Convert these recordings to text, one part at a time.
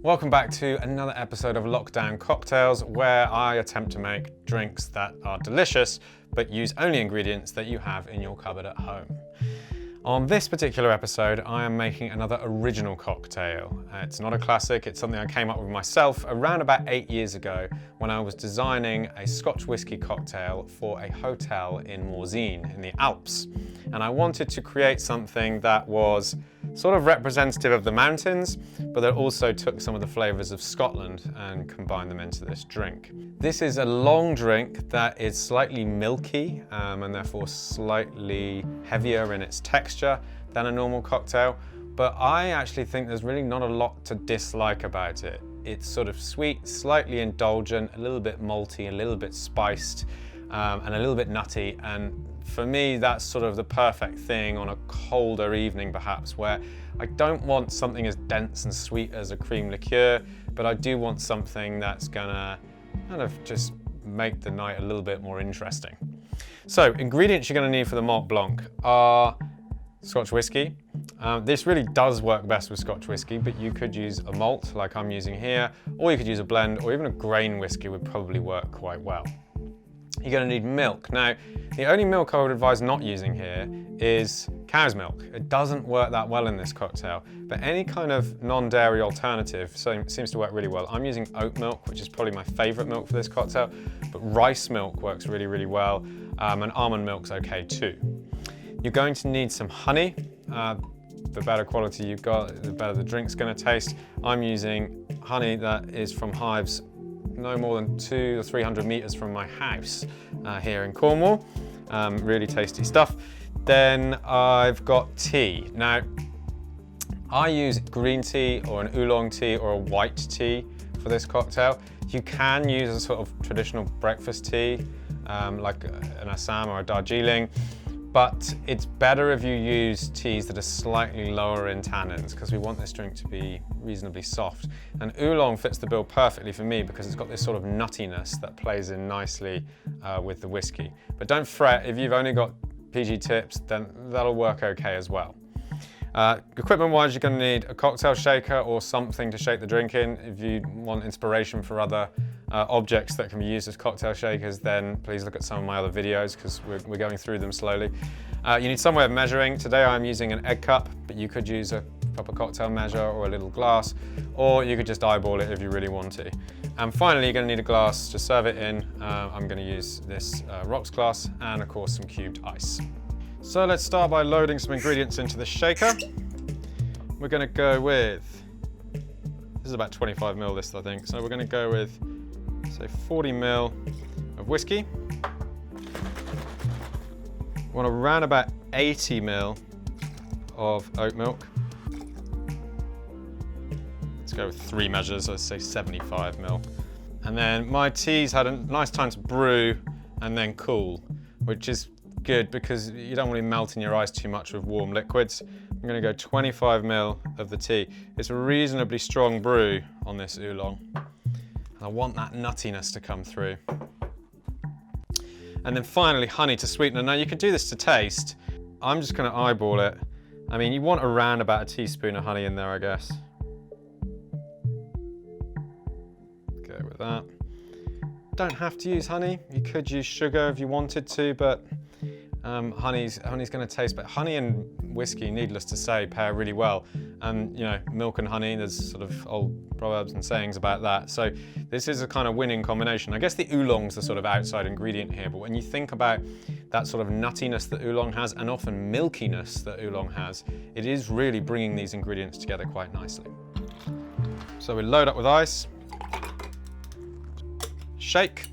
Welcome back to another episode of Lockdown Cocktails, where I attempt to make drinks that are delicious, but use only ingredients that you have in your cupboard at home. On this particular episode, I am making another original cocktail. It's not a classic, it's something I came up with myself around about 8 years ago when I was designing a Scotch whisky cocktail for a hotel in Morzine in the Alps. And I wanted to create something that was sort of representative of the mountains, but that also took some of the flavors of Scotland and combined them into this drink. This is a long drink that is slightly milky and therefore slightly heavier in its texture than a normal cocktail, but I actually think there's really not a lot to dislike about it. It's sort of sweet, slightly indulgent, a little bit malty, a little bit spiced, and a little bit nutty, and for me, that's sort of the perfect thing on a colder evening, perhaps, where I don't want something as dense and sweet as a cream liqueur, but I do want something that's gonna kind of just make the night a little bit more interesting. So, ingredients you're gonna need for the Malt Blanc are Scotch whisky. This really does work best with Scotch whisky, but you could use a malt like I'm using here, or you could use a blend, or even a grain whisky would probably work quite well. You're going to need milk. Now, the only milk I would advise not using here is cow's milk. It doesn't work that well in this cocktail, but any kind of non-dairy alternative seems to work really well. I'm using oat milk, which is probably my favorite milk for this cocktail, but rice milk works really, really well, and almond milk's okay too. You're going to need some honey. The better quality you've got, the better the drink's going to taste. I'm using honey that is from hives no more than 200 or 300 meters from my house here in Cornwall. Really tasty stuff. Then I've got tea. Now, I use green tea or an oolong tea or a white tea for this cocktail. You can use a sort of traditional breakfast tea, like an Assam or a Darjeeling, but it's better if you use teas that are slightly lower in tannins, because we want this drink to be reasonably soft. And oolong fits the bill perfectly for me because it's got this sort of nuttiness that plays in nicely with the whiskey. But don't fret, if you've only got PG tips, then that'll work okay as well. Equipment-wise, you're going to need a cocktail shaker or something to shake the drink in. If you want inspiration for other objects that can be used as cocktail shakers, then please look at some of my other videos because we're going through them slowly. You need some way of measuring. Today I'm using an egg cup, but you could use a proper cocktail measure or a little glass, or you could just eyeball it if you really want to. And finally, you're going to need a glass to serve it in. I'm going to use this rocks glass and of course some cubed ice. So let's start by loading some ingredients into the shaker. We're going to go with, this is about 25 ml this I think, so we're going to go with say 40 ml of whiskey. We want around about 80 ml of oat milk. Let's go with 3 measures, let's say 75 ml. And then my tea's had a nice time to brew and then cool, which is good because you don't want to melt in your ice too much with warm liquids. I'm going to go 25 ml of the tea. It's a reasonably strong brew on this oolong. I want that nuttiness to come through. And then finally, honey to sweeten it. Now you can do this to taste. I'm just going to eyeball it. I mean, you want around about a teaspoon of honey in there, I guess. Go with that. Don't have to use honey. You could use sugar if you wanted to, but honey's going to taste better. Honey and whiskey, needless to say, pair really well. And you know, milk and honey, there's sort of old proverbs and sayings about that. So this is a kind of winning combination. I guess the oolong's the sort of outside ingredient here, but when you think about that sort of nuttiness that oolong has, and often milkiness that oolong has, it is really bringing these ingredients together quite nicely. So we load up with ice, shake.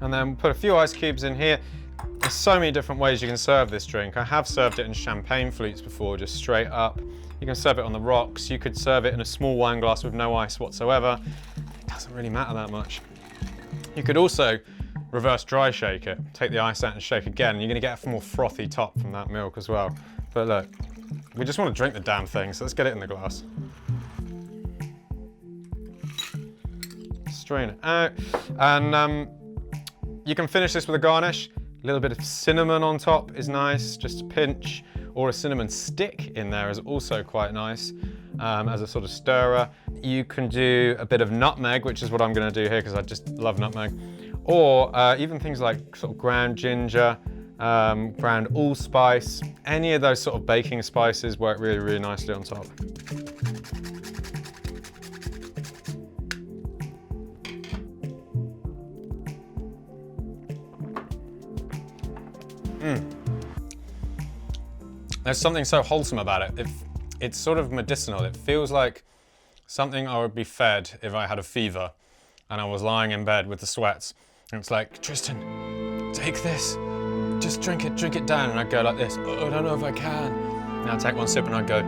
And then put a few ice cubes in here. There's so many different ways you can serve this drink. I have served it in champagne flutes before, just straight up. You can serve it on the rocks. You could serve it in a small wine glass with no ice whatsoever. It doesn't really matter that much. You could also reverse dry shake it. Take the ice out and shake again. And you're gonna get a more frothy top from that milk as well. But look, we just want to drink the damn thing, so let's get it in the glass. Strain it out. And you can finish this with a garnish. A little bit of cinnamon on top is nice, just a pinch. or a cinnamon stick in there is also quite nice as a sort of stirrer. You can do a bit of nutmeg, which is what I'm going to do here because I just love nutmeg, or even things like sort of ground ginger, ground allspice. Any of those sort of baking spices work really, really nicely on top. There's something so wholesome about it. It's sort of medicinal. It feels like something I would be fed if I had a fever and I was lying in bed with the sweats. And it's like, Tristan, take this. Just drink it down. And I'd go like this. Oh, I don't know if I can. And I'd take one sip and I'd go.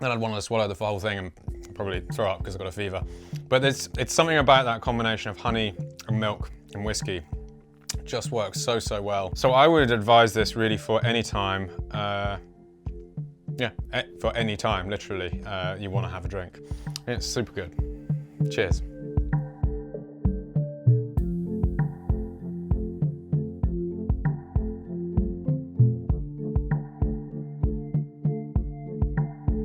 Then I'd want to swallow the whole thing and probably throw up because I've got a fever. But it's something about that combination of honey and milk and whiskey. Just works so, so well. So I would advise this really for any time, for any time, literally, you want to have a drink. It's super good. Cheers.